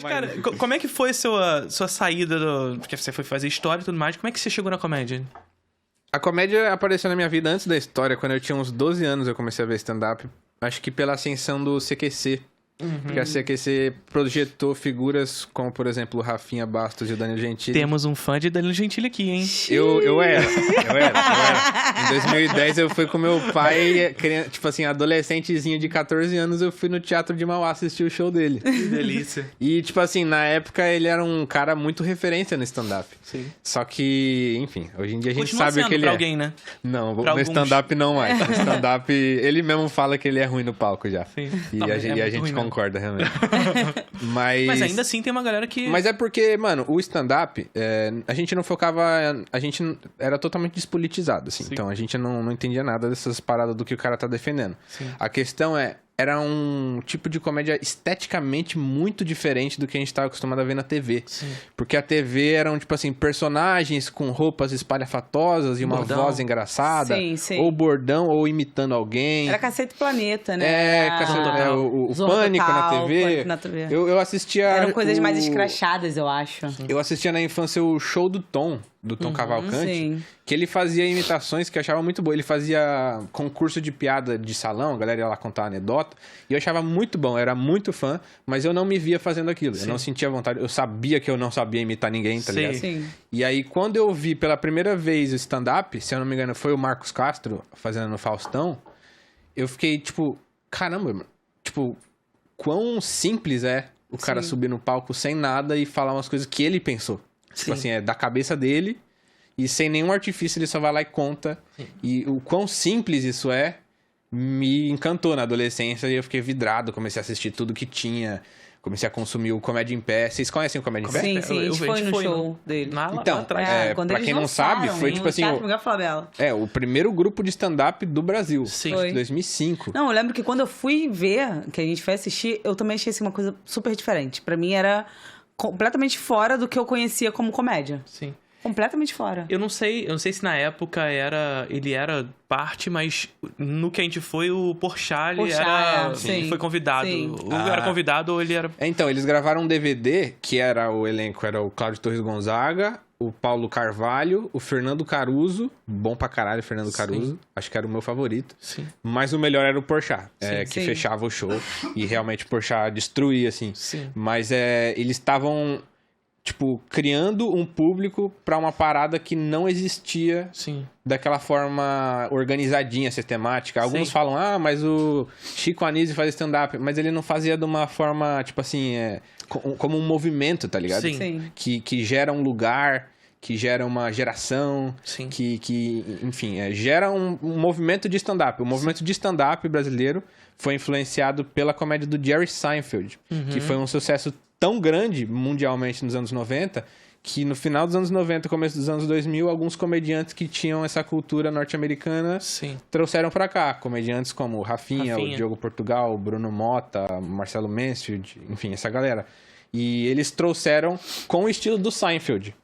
Mas, cara, como é que foi sua saída do... Porque você foi fazer história e tudo mais. Como é que você chegou na comédia? A comédia apareceu na minha vida antes da história. Quando eu tinha uns 12 anos, eu comecei a ver stand-up. Acho que pela ascensão do CQC. Porque a CQC projetou figuras como, por exemplo, o Rafinha Bastos e o Danilo Gentili. Temos um fã de Danilo Gentili aqui, hein? Eu era. Em 2010 eu fui com meu pai, tipo assim, adolescentezinho de 14 anos, eu fui no Teatro de Mauá assistir o show dele. Que delícia. E, tipo assim, na época ele era um cara muito referência no stand-up. Sim. Só que, enfim, hoje em dia a gente Continua sabe sendo que ele pra é. alguém, né? Não, Pra no alguns. stand-up não mais. No stand-up, ele mesmo fala que ele é ruim no palco já. Sim. E Não, a é gente, muito ruim mesmo. concorda, realmente. Mas ainda assim tem uma galera que... Mas é porque, mano, o stand-up, a gente não focava... A gente era totalmente despolitizado, assim. Sim. Então, a gente não entendia nada dessas paradas do que o cara tá defendendo. Sim. A questão era um tipo de comédia esteticamente muito diferente do que a gente tava acostumado a ver na TV. Sim. Porque a TV eram, tipo assim, personagens com roupas espalhafatosas e uma Bordão. voz engraçada. Sim, sim. Ou bordão, ou imitando alguém. Era Cacete Planeta, né? O Zorra Pânico na Total, TV. Pânico na TV. Eu assistia... Eram coisas mais escrachadas, eu acho. Eu assistia na infância o show do Tom Cavalcante, sim. que ele fazia imitações que eu achava muito boa. Ele fazia concurso de piada de salão, a galera ia lá contar anedota, e eu achava muito bom, eu era muito fã, mas eu não me via fazendo aquilo. Sim. Eu não sentia vontade, eu sabia que eu não sabia imitar ninguém, tá Sim. ligado? Sim. E aí, quando eu vi pela primeira vez o stand-up, se eu não me engano, foi o Marcos Castro fazendo no Faustão, eu fiquei, tipo, caramba, mano, tipo, quão simples é o cara Sim. subir no palco sem nada e falar umas coisas que ele pensou. Tipo Sim. assim, é da cabeça dele e sem nenhum artifício ele só vai lá e conta. Sim. E o quão simples isso me encantou na adolescência e eu fiquei vidrado, comecei a assistir tudo que tinha, comecei a consumir o Comédia em Pé. Vocês conhecem o Comédia em Pé? Sim, sim, a gente foi no show dele. Lá Então, atrás. Quando pra eles quem não sabe, lançaram, foi em tipo assim, Teatro Miguel Falabella. o primeiro grupo de stand-up do Brasil. Sim. Acho que Foi. 2005. Não, eu lembro que quando eu fui ver, que a gente foi assistir, eu também achei assim, uma coisa super diferente. Pra mim era completamente fora do que eu conhecia como comédia. Sim. Completamente fora. Eu não sei se na época ele era parte, mas no que a gente foi, o Porchat, ele sim. foi convidado. Sim. Ou era convidado ou ele era... Então, eles gravaram um DVD, que era o elenco, era o Cláudio Torres Gonzaga, o Paulo Carvalho, o Fernando Caruso, bom pra caralho, Fernando Caruso, acho que era o meu favorito. Sim. Mas o melhor era o Porchat, que Sim. fechava o show, e realmente o Porchat destruía, assim. Sim. Mas eles estavam, tipo, criando um público pra uma parada que não existia Sim. daquela forma organizadinha, sistemática. Alguns Sim. falam, mas o Chico Anísio faz stand-up, mas ele não fazia de uma forma, tipo assim, como um movimento, tá ligado? Sim. Sim. Que gera um lugar, que gera uma geração, Sim. enfim, gera um movimento de stand-up. O movimento de stand-up brasileiro foi influenciado pela comédia do Jerry Seinfeld, que foi um sucesso tão grande mundialmente nos anos 90, que no final dos anos 90, começo dos anos 2000, alguns comediantes que tinham essa cultura norte-americana Sim. trouxeram pra cá. Comediantes como o Rafinha, o Diogo Portugal, o Bruno Mota, Marcelo Mansfield, enfim, essa galera. E eles trouxeram com o estilo do Seinfeld,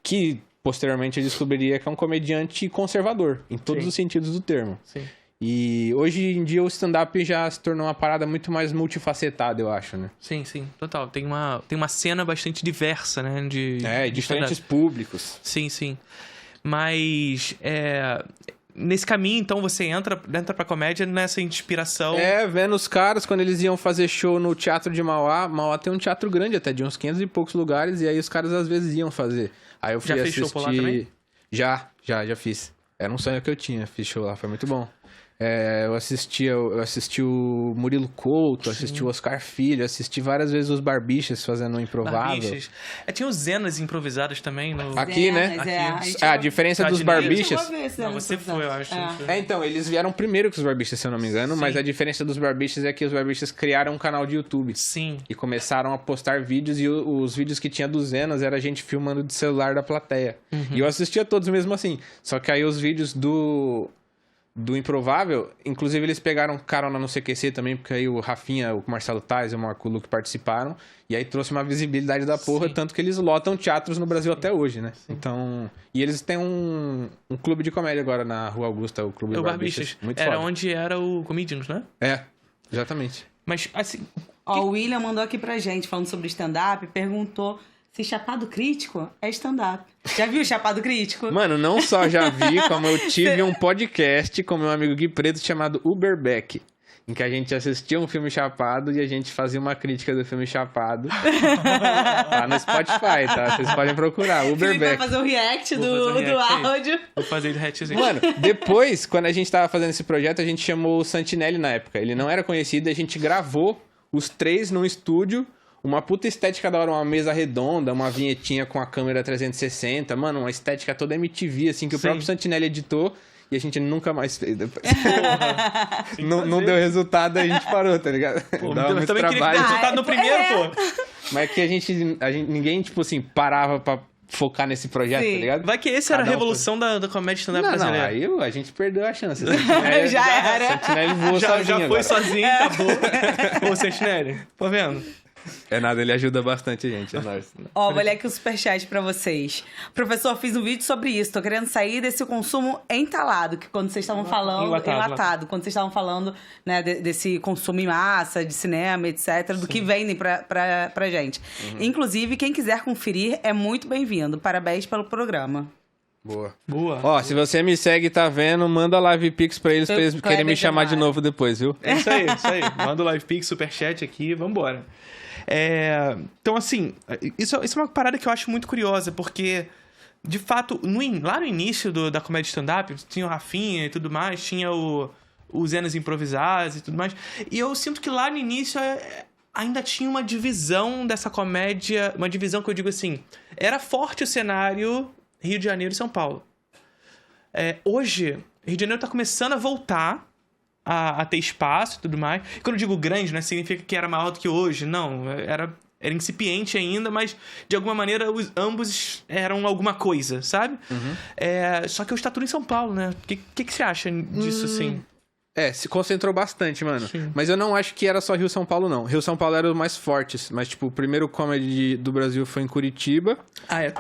que posteriormente eu descobriria que é um comediante conservador, em todos Sim. os sentidos do termo. Sim. E hoje em dia o stand-up já se tornou uma parada muito mais multifacetada, eu acho, né? Sim, sim, total. Tem uma cena bastante diversa, né? De diferentes stand-up. públicos. Sim, sim. Mas, nesse caminho, então, você entra pra comédia nessa inspiração. Vendo os caras, quando eles iam fazer show no Teatro de Mauá. Mauá tem um teatro grande até, de uns 500 e poucos lugares, e aí os caras às vezes iam fazer. Aí eu fui Já fez assistir... show por lá também? Já fiz. Era um sonho que eu tinha, fiz show lá, foi muito bom. Eu assisti o Murilo Couto, assisti o Oscar Filho, assisti várias vezes os Barbichas fazendo um improvável. Barbichas. Tinha os Zenas improvisadas também. Aqui, né? A diferença dos Barbichas... Não, você foi, eu acho. Então, eles vieram primeiro que os Barbichas, se eu não me engano, mas a diferença dos Barbichas é que os Barbichas criaram um canal de YouTube. Sim. E começaram a postar vídeos, e os vídeos que tinha dos Zenas era a gente filmando de celular da plateia. E eu assistia todos mesmo assim. Só que aí os vídeos do Improvável, inclusive eles pegaram carona no CQC também, porque aí o Rafinha, o Marcelo Tais e o Marco Luque participaram, e aí trouxe uma visibilidade da porra, tanto que eles lotam teatros no Brasil até hoje, né? Sim. Então, e eles têm um clube de comédia agora na Rua Augusta, o Clube Barbichas. Muito era foda. onde era o Comedians, né? Exatamente. Mas, assim... Ó, o William mandou aqui pra gente, falando sobre stand-up, perguntou se Chapado Crítico é stand-up. Já viu Chapado Crítico? Mano, não só já vi, como eu tive um podcast com meu amigo Gui Preto chamado Uberback, em que a gente assistia um filme chapado e a gente fazia uma crítica do filme chapado. Tá no Spotify, tá? Vocês podem procurar, Ele vai Uberback. fazer o react Vou do fazer um react aí. áudio. Vou fazer ele retezinho. Mano, depois, quando a gente tava fazendo esse projeto, a gente chamou o Santinelli na época. Ele não era conhecido e a gente gravou os 3 num estúdio. Uma puta estética da hora, uma mesa redonda, uma vinhetinha com a câmera 360. Mano, uma estética toda MTV, assim, que o Sim. próprio Santinelli editou. E a gente nunca mais fez depois. não deu resultado, a gente parou, tá ligado? Pô, Dava eu muito também queria que trabalho. desse resultado no primeiro, pô. Mas que a gente... ninguém, tipo assim, parava pra focar nesse projeto, Sim. tá ligado? Vai que esse era a Cada um revolução da comédia stand-up Não, brasileira. aí a gente perdeu a chance. Já era. Santinelli voou Já sozinho foi agora. sozinho, acabou. Ô, Sentinelli, tá vendo? É nada, ele ajuda bastante a gente, é nóis. Ó, vou ler aqui o superchat pra vocês. Professor, fiz um vídeo sobre isso. Tô querendo sair desse consumo entalado, que quando vocês estavam falando... Enlatado. Quando vocês estavam falando, né, desse consumo em massa, de cinema, etc. Do que vendem pra gente. Inclusive, quem quiser conferir é muito bem-vindo. Parabéns pelo programa. Boa. Boa. Ó, se você me segue e tá vendo, manda live pix pra eles Kleber querem me chamar de Demara. novo depois, viu? É isso aí, isso aí. Manda o live pix, superchat aqui, vambora. Então, assim, isso é uma parada que eu acho muito curiosa, porque, de fato, lá no início da comédia stand-up, tinha o Rafinha e tudo mais, tinha os Zenas improvisados e tudo mais, e eu sinto que lá no início ainda tinha uma divisão dessa comédia, uma divisão que eu digo assim, era forte o cenário Rio de Janeiro e São Paulo. Hoje, Rio de Janeiro tá começando a voltar a ter espaço e tudo mais. E quando eu digo grande, não significa que era maior do que hoje, não. Era incipiente ainda, mas de alguma maneira ambos eram alguma coisa, sabe? Só que eu estaturo em São Paulo, né? O que você acha disso, assim? Se concentrou bastante, mano. Sim. Mas eu não acho que era só Rio-São Paulo, não. Rio-São Paulo era os mais fortes. Mas, tipo, o primeiro comedy do Brasil foi em Curitiba.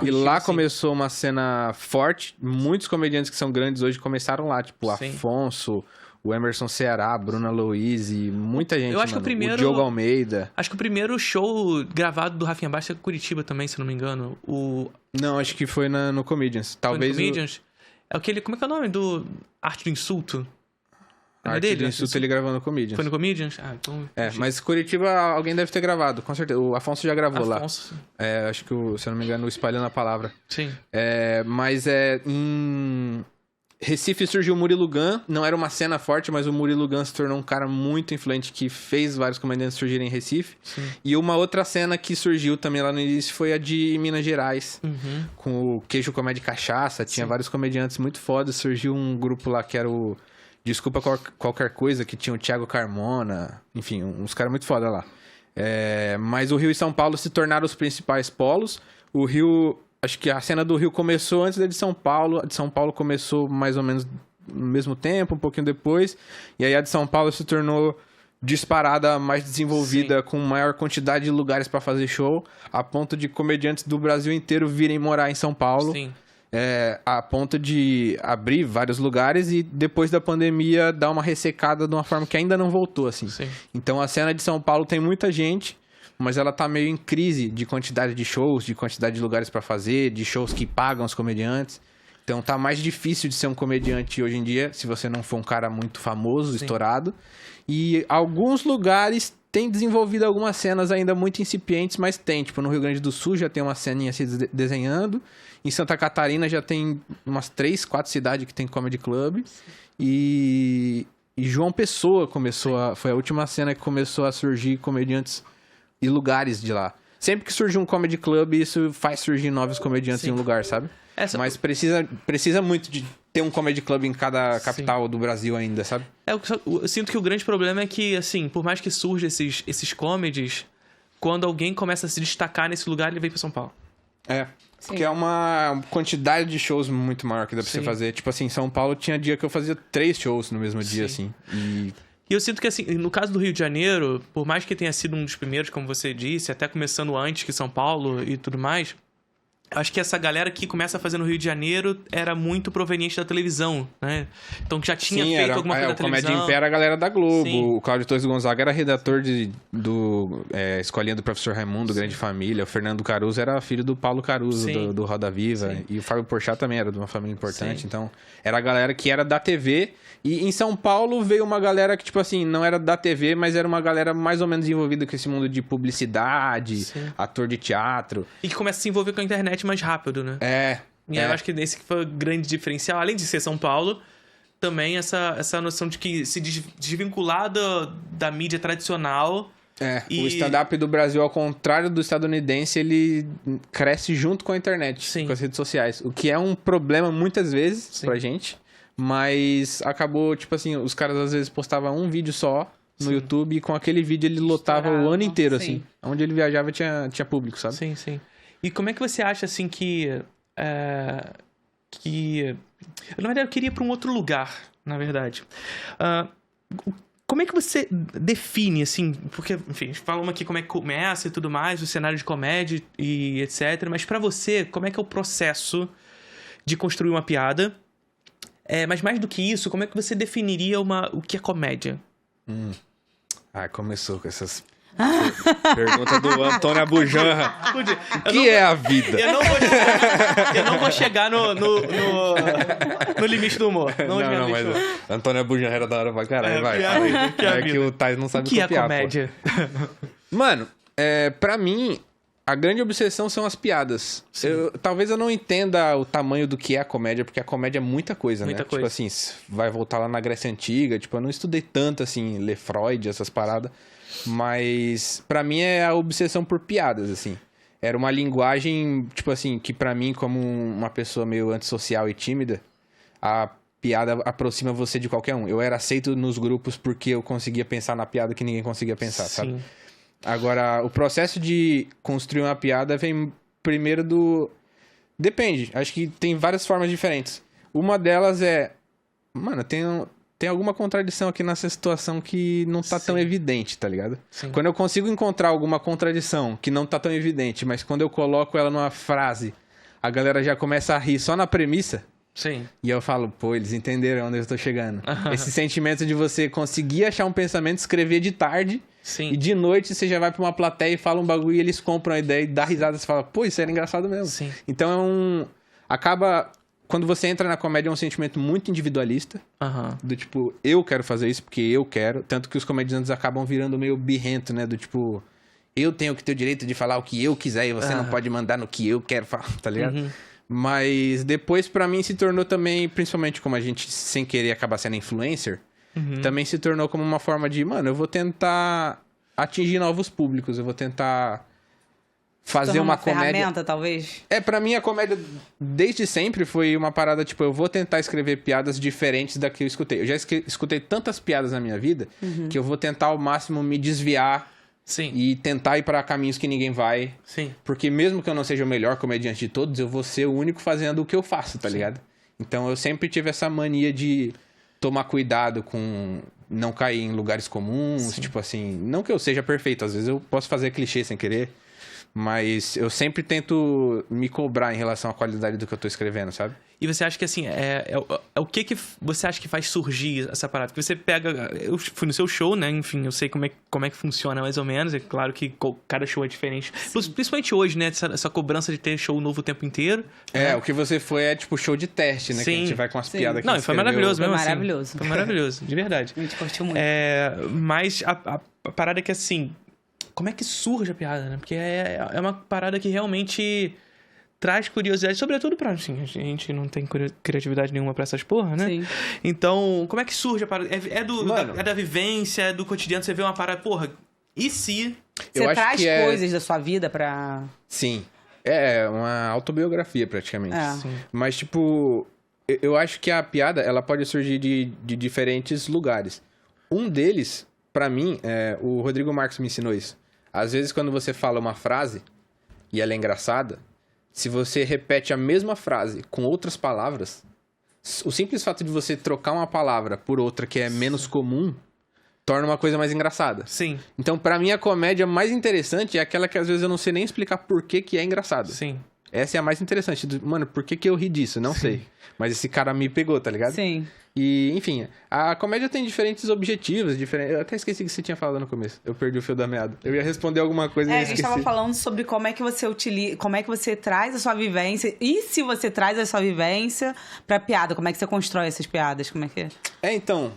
E lá sim. começou uma cena forte. Muitos comediantes que são grandes hoje começaram lá. Tipo, Sim. Afonso, o Emerson Ceará, a Bruna Louise, muita gente, Eu acho que o primeiro- o Diogo Almeida. Acho que o primeiro show gravado do Rafinha Bastos é Curitiba também, se não me engano. Não, acho que foi no Comedians. Talvez Foi no Comedians. É aquele... Como é que é o nome do... Arte do Insulto? a É Arte dele? do Insulto ele gravou no Comedians. Foi no Comedians? Ah, então... Mas Curitiba alguém deve ter gravado, com certeza. O Afonso já gravou lá. Afonso. Acho que, se eu não me engano, o Espalhando a Palavra. Sim. Mas em Recife surgiu o Murilo Gun. Não era uma cena forte, mas o Murilo Gun se tornou um cara muito influente que fez vários comediantes surgirem em Recife. Sim. E uma outra cena que surgiu também lá no início foi a de Minas Gerais. Com o Queijo Comédia e Cachaça. Tinha vários comediantes muito fodas. Surgiu um grupo lá que era o Desculpa Qualquer Coisa, que tinha o Thiago Carmona. Enfim, uns caras muito foda lá. Mas o Rio e São Paulo se tornaram os principais polos. O Rio... Acho que a cena do Rio começou antes da de São Paulo. A de São Paulo começou mais ou menos no mesmo tempo, um pouquinho depois. E aí a de São Paulo se tornou disparada, mais desenvolvida, com maior quantidade de lugares para fazer show, a ponto de comediantes do Brasil inteiro virem morar em São Paulo. Sim. A ponto de abrir vários lugares e depois da pandemia dar uma ressecada de uma forma que ainda não voltou, assim. Sim. Então a cena de São Paulo tem muita gente, mas ela tá meio em crise de quantidade de shows, de quantidade de lugares pra fazer, de shows que pagam os comediantes. Então tá mais difícil de ser um comediante hoje em dia, se você não for um cara muito famoso, Sim. estourado. E alguns lugares têm desenvolvido algumas cenas ainda muito incipientes, mas tem. Tipo, no Rio Grande do Sul já tem uma ceninha se desenhando. Em Santa Catarina já tem umas 3, 4 cidades que tem comedy club. E João Pessoa foi a última cena que começou a surgir comediantes e lugares de lá. Sempre que surge um comedy club, isso faz surgir novos comediantes Sim. em um lugar, sabe? Mas precisa muito de ter um comedy club em cada capital do Brasil ainda, sabe? Eu sinto que o grande problema é que, assim, por mais que surjam esses comedies, quando alguém começa a se destacar nesse lugar, ele vem pra São Paulo. Porque é uma quantidade de shows muito maior que dá pra Sim. você fazer. Tipo assim, em São Paulo tinha dia que eu fazia 3 shows no mesmo dia, assim. E eu sinto que, assim, no caso do Rio de Janeiro, por mais que tenha sido um dos primeiros, como você disse, até começando antes que São Paulo e tudo mais, acho que essa galera que começa a fazer no Rio de Janeiro era muito proveniente da televisão, né? Então que já tinha feito alguma coisa da televisão. O Comédia em Pé era a galera da Globo. Sim. O Cláudio Torres Gonzaga era redator do Escolinha do Professor Raimundo, Grande Família. O Fernando Caruso era filho do Paulo Caruso, do Roda Viva. Sim. E o Fábio Porchat também era de uma família importante. Sim. Então, era a galera que era da TV. E em São Paulo veio uma galera que, tipo assim, não era da TV, mas era uma galera mais ou menos envolvida com esse mundo de publicidade, ator de teatro. E que começa a se envolver com a internet mais rápido, né? E eu acho que esse que foi o grande diferencial. Além de ser São Paulo, também essa noção de que se desvincular da mídia tradicional... O stand-up do Brasil, ao contrário do estadunidense, ele cresce junto com a internet, com as redes sociais. O que é um problema muitas vezes pra gente, mas acabou, tipo assim, os caras às vezes postavam um vídeo só no YouTube e com aquele vídeo ele lotava o ano inteiro, assim. Onde ele viajava tinha público, sabe? Sim, sim. E como é que você acha, assim, que... Na verdade, eu queria ir pra um outro lugar, na verdade. Como é que você define, assim... Porque, enfim, falamos aqui como é que começa e tudo mais, o cenário de comédia e etc. Mas pra você, como é que é o processo de construir uma piada? Mas mais do que isso, como é que você definiria o que é comédia? Começou com essas... Pergunta do Antônio Abujanra. O que é a vida? Eu não vou chegar no limite do humor. Não, mas Antônio Abujanra era da hora pra caralho, vai. É que o Thais não sabe copiar. O que é comédia? Mano, pra mim, a grande obsessão são as piadas. Talvez eu não entenda o tamanho do que é a comédia, porque a comédia é muita coisa, né? Tipo assim, vai voltar lá na Grécia Antiga, tipo, eu não estudei tanto, assim, ler Freud, essas paradas. Mas pra mim é a obsessão por piadas, assim. Era uma linguagem, tipo assim, que pra mim, como uma pessoa meio antissocial e tímida, a piada aproxima você de qualquer um. Eu era aceito nos grupos porque eu conseguia pensar na piada que ninguém conseguia pensar, sabe? Agora, o processo de construir uma piada vem primeiro do... Depende, acho que tem várias formas diferentes. Uma delas é... Mano, tem alguma contradição aqui nessa situação que não tá tão evidente, tá ligado? Quando eu consigo encontrar alguma contradição que não tá tão evidente, mas quando eu coloco ela numa frase, a galera já começa a rir só na premissa. E eu falo, pô, eles entenderam onde eu tô chegando. Esse sentimento de você conseguir achar um pensamento, escrever de tarde, e de noite você já vai pra uma plateia e fala um bagulho e eles compram a ideia e dá risada. Você fala, pô, isso era engraçado mesmo. Então acaba... Quando você entra na comédia é um sentimento muito individualista. Do tipo, eu quero fazer isso porque eu quero. Tanto que os comediantes acabam virando meio birrento, né? Do tipo, eu tenho que ter o direito de falar o que eu quiser e você não pode mandar no que eu quero falar, tá ligado? Mas depois pra mim se tornou também, principalmente como a gente sem querer acaba sendo influencer, também se tornou como uma forma de, mano, eu vou tentar atingir novos públicos, eu vou tentar... fazer uma comédia... ferramenta, talvez? Pra mim a comédia desde sempre foi uma parada, tipo, eu vou tentar escrever piadas diferentes da que eu escutei. Eu já escutei tantas piadas na minha vida que eu vou tentar ao máximo me desviar e tentar ir pra caminhos que ninguém vai. Porque mesmo que eu não seja o melhor comediante de todos, eu vou ser o único fazendo o que eu faço, tá ligado? Então eu sempre tive essa mania de tomar cuidado com não cair em lugares comuns, tipo assim, não que eu seja perfeito, às vezes eu posso fazer clichê sem querer. Mas eu sempre tento me cobrar em relação à qualidade do que eu tô escrevendo, sabe? E você acha que, assim, o que você acha que faz surgir essa parada? Porque você pega... Eu fui no seu show, né? Enfim, eu sei como é que funciona mais ou menos. É claro que cada show é diferente. Principalmente hoje, né? Essa cobrança de ter show novo o tempo inteiro. O que você foi tipo show de teste, né? Que a gente vai com as piadas que não, foi maravilhoso mesmo assim. Maravilhoso. Foi maravilhoso, de verdade. A gente curtiu muito. Mas a parada é que, assim... Como é que surge a piada, né? Porque é uma parada que realmente traz curiosidade, sobretudo pra... Assim, a gente não tem criatividade nenhuma pra essas porra, né? Então, como é que surge a parada? É da vivência, é do cotidiano, você vê uma parada, porra, e se... Você traz coisas da sua vida pra... Sim. É uma autobiografia, praticamente. Mas, tipo, eu acho que a piada, ela pode surgir de diferentes lugares. Um deles, pra mim, o Rodrigo Marques me ensinou isso. Às vezes, quando você fala uma frase e ela é engraçada, se você repete a mesma frase com outras palavras, o simples fato de você trocar uma palavra por outra que é menos comum, torna uma coisa mais engraçada. Então, pra mim, a comédia mais interessante é aquela que às vezes eu não sei nem explicar por que é engraçada. Essa é a mais interessante. Mano, por que eu ri disso? Não sei. Mas esse cara me pegou, tá ligado? Sim. E, enfim, a comédia tem diferentes objetivos, Eu até esqueci o que você tinha falado no começo. Eu perdi o fio da meada. Eu ia responder alguma coisa e A esqueci. gente tava falando sobre como é que você utiliza, como é que você traz a sua vivência, e se você traz a sua vivência pra piada, como é que você constrói essas piadas, como é que é? Então,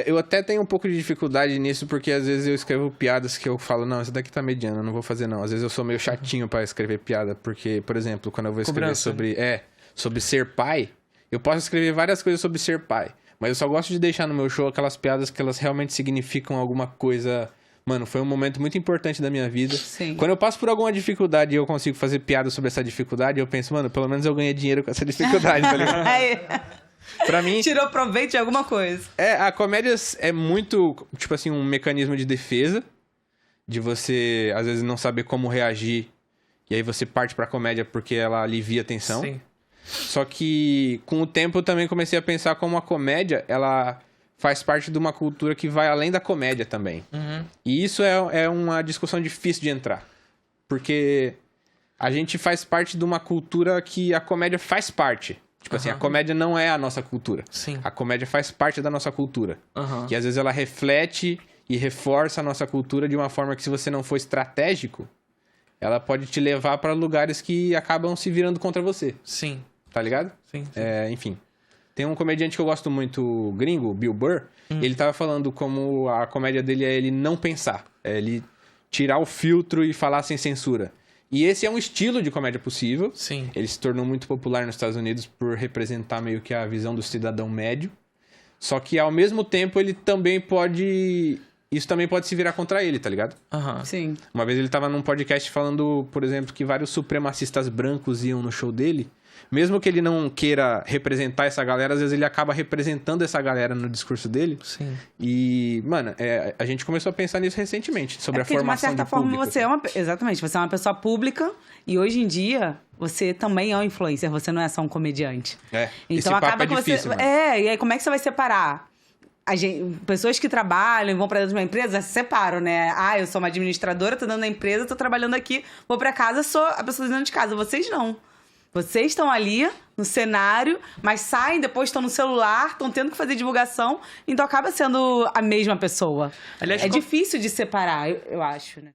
eu até tenho um pouco de dificuldade nisso, porque às vezes eu escrevo piadas que eu falo, não, essa daqui tá mediana, eu não vou fazer não. Às vezes eu sou meio chatinho pra escrever piada, porque, por exemplo, quando eu vou escrever sobre ser pai, eu posso escrever várias coisas sobre ser pai, mas eu só gosto de deixar no meu show aquelas piadas que elas realmente significam alguma coisa. Mano, foi um momento muito importante da minha vida. Sim. Quando eu passo por alguma dificuldade e eu consigo fazer piada sobre essa dificuldade, eu penso, mano, pelo menos eu ganhei dinheiro com essa dificuldade, tá ligado? Pra mim... Tirou proveito de alguma coisa. A comédia é muito, tipo assim, um mecanismo de defesa, de você, às vezes, não saber como reagir, e aí você parte pra comédia porque ela alivia a tensão. Sim. Só que, com o tempo, eu também comecei a pensar como a comédia, ela faz parte de uma cultura que vai além da comédia também. Uhum. E isso é uma discussão difícil de entrar. Porque a gente faz parte de uma cultura que a comédia faz parte. Tipo assim, a comédia não é a nossa cultura. Sim. A comédia faz parte da nossa cultura. Uhum. E às vezes ela reflete e reforça a nossa cultura de uma forma que, se você não for estratégico, ela pode te levar para lugares que acabam se virando contra você. Sim. Tá ligado? Sim. Enfim. Tem um comediante que eu gosto muito, gringo, Bill Burr. Ele tava falando como a comédia dele é ele não pensar. É ele tirar o filtro e falar sem censura. E esse é um estilo de comédia possível. Sim. Ele se tornou muito popular nos Estados Unidos por representar meio que a visão do cidadão médio. Só que, ao mesmo tempo, ele também pode... Isso também pode se virar contra ele, tá ligado? Aham. Sim. Uma vez ele tava num podcast falando, por exemplo, que vários supremacistas brancos iam no show dele. Mesmo que ele não queira representar essa galera, às vezes ele acaba representando essa galera no discurso dele. Sim. E, mano, a gente começou a pensar nisso recentemente, sobre a formação de público. De uma certa forma, você é uma... Exatamente, você é uma pessoa pública e hoje em dia você também é um influencer, você não é só um comediante. Esse Então papo acaba é que difícil, você... mano. E aí como é que você vai separar? Pessoas que trabalham e vão pra dentro de uma empresa se separam, né? Eu sou uma administradora, tô dentro da empresa, tô trabalhando aqui, vou pra casa, sou a pessoa dentro de casa. Vocês não. Vocês estão ali no cenário, mas saem, depois estão no celular, estão tendo que fazer divulgação, então acaba sendo a mesma pessoa. Aliás, difícil de separar, eu acho, né?